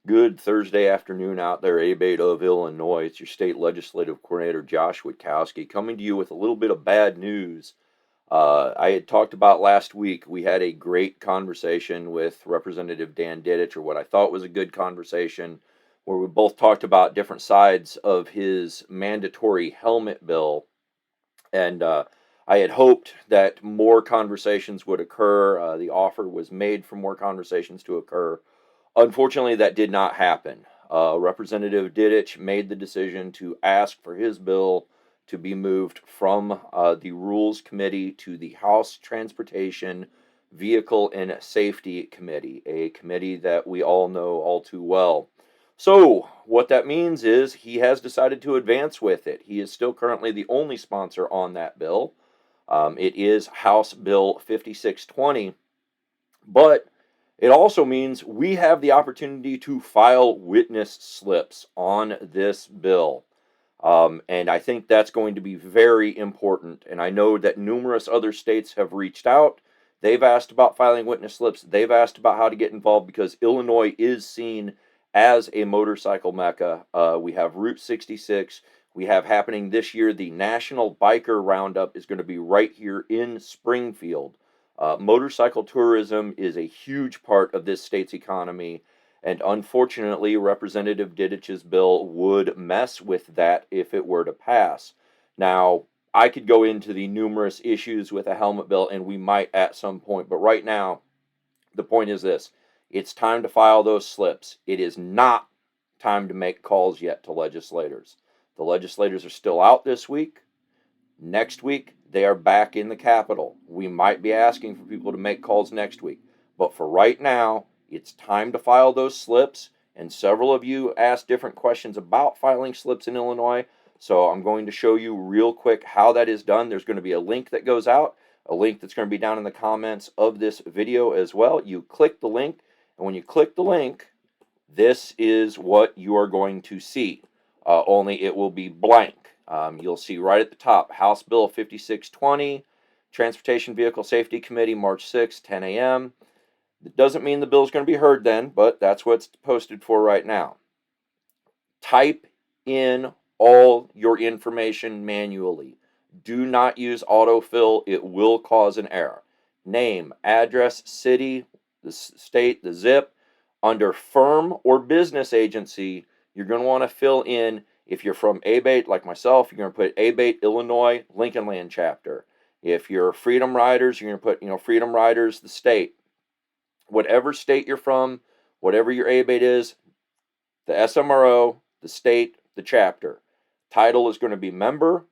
Good Thursday afternoon out there, A.B.A.T.E of Illinois. It's your state legislative coordinator, Josh Witkowski, coming to you with a little bit of bad news. I had talked about last week, we had a great conversation with Representative Dan Didech, or what I thought was a good conversation, where we both talked about different sides of his mandatory helmet bill. And I had hoped that more conversations would occur. The offer was made for more conversations to occur. Unfortunately, that did not happen. Representative Didich made the decision to ask for his bill to be moved from the Rules Committee to the House Transportation, Vehicle, and Safety Committee, a committee that we all know all too well. So, what that means is he has decided to advance with it. He is still currently the only sponsor on that bill. It is House Bill 5620, but it also means we have the opportunity to file witness slips on this bill. And I think that's going to be very important. And I know that numerous other states have reached out. They've asked about filing witness slips. They've asked about how to get involved because Illinois is seen as a motorcycle mecca. We have Route 66. We have happening this year, the National Biker Roundup is going to be right here in Springfield. Motorcycle tourism is a huge part of this state's economy, and unfortunately, Representative Didich's bill would mess with that if it were to pass. Now, I could go into the numerous issues with a helmet bill, and we might at some point, but right now, the point is this. It's time to file those slips. It is not time to make calls yet to legislators. The legislators are still out this week. Next week, they are back in the Capitol. We might be asking for people to make calls next week. But for right now, it's time to file those slips. And several of you asked different questions about filing slips in Illinois. So I'm going to show you real quick how that is done. There's going to be a link that goes out, a link that's going to be down in the comments of this video as well. You click the link, and when you click the link, this is what you are going to see. Only it will be blank. You'll see right at the top, House Bill 5620, Transportation Vehicle Safety Committee, March 6, 10 a.m. It doesn't mean the bill is going to be heard then, but that's what it's posted for right now. Type in all your information manually. Do not use autofill. It will cause an error. Name, address, city, the state, the zip. Under firm or business agency, you're going to want to fill in, if you're from ABATE, like myself, you're going to put ABATE, Illinois, Lincoln Land chapter. If you're Freedom Riders, you're going to put, Freedom Riders, the state. Whatever state you're from, whatever your ABATE is, the SMRO, the state, the chapter. Title is going to be member.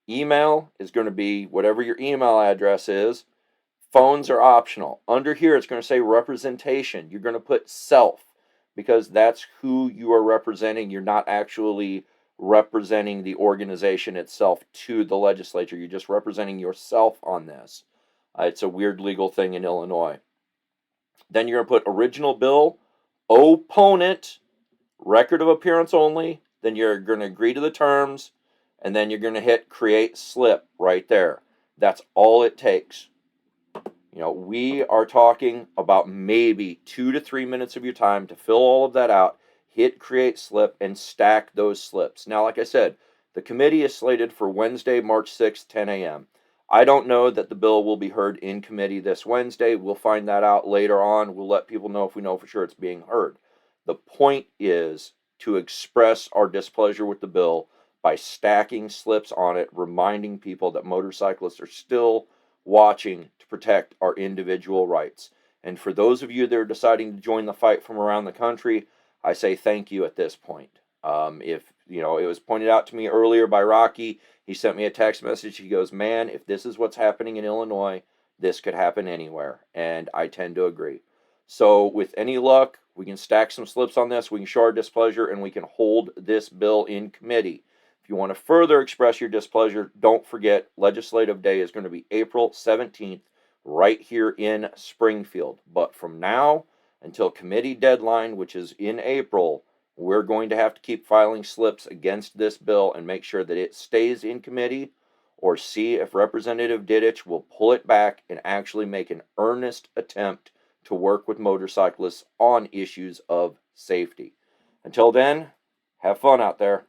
Email is going to be whatever your email address is. Phones are optional. Under here, it's going to say representation. You're going to put self because that's who you are representing. You're not actually representing the organization itself to the legislature. You're just representing yourself on this. It's a weird legal thing in Illinois. Then you're going to put original bill, opponent, record of appearance only. Then you're going to agree to the terms, and then you're going to hit create slip right there. That's all it takes. We are talking about maybe 2 to 3 minutes of your time to fill all of that out, hit create slip, and stack those slips. Now, like I said, the committee is slated for Wednesday, March 6th, 10 a.m. I don't know that the bill will be heard in committee this Wednesday. We'll find that out later on. We'll let people know if we know for sure it's being heard. The point is to express our displeasure with the bill by stacking slips on it, reminding people that motorcyclists are still watching to protect our individual rights. And for those of you that are deciding to join the fight from around the country, I say thank you at this point. If it was pointed out to me earlier by Rocky, he sent me a text message. He goes, "Man, if this is what's happening in Illinois, this could happen anywhere." And I tend to agree. So with any luck, we can stack some slips on this, we can show our displeasure, and we can hold this bill in committee. If you want to further express your displeasure, don't forget Legislative Day is going to be April 17th right here in Springfield. But from now until committee deadline, which is in April, we're going to have to keep filing slips against this bill and make sure that it stays in committee, or see if Representative Didich will pull it back and actually make an earnest attempt to work with motorcyclists on issues of safety. Until then, have fun out there.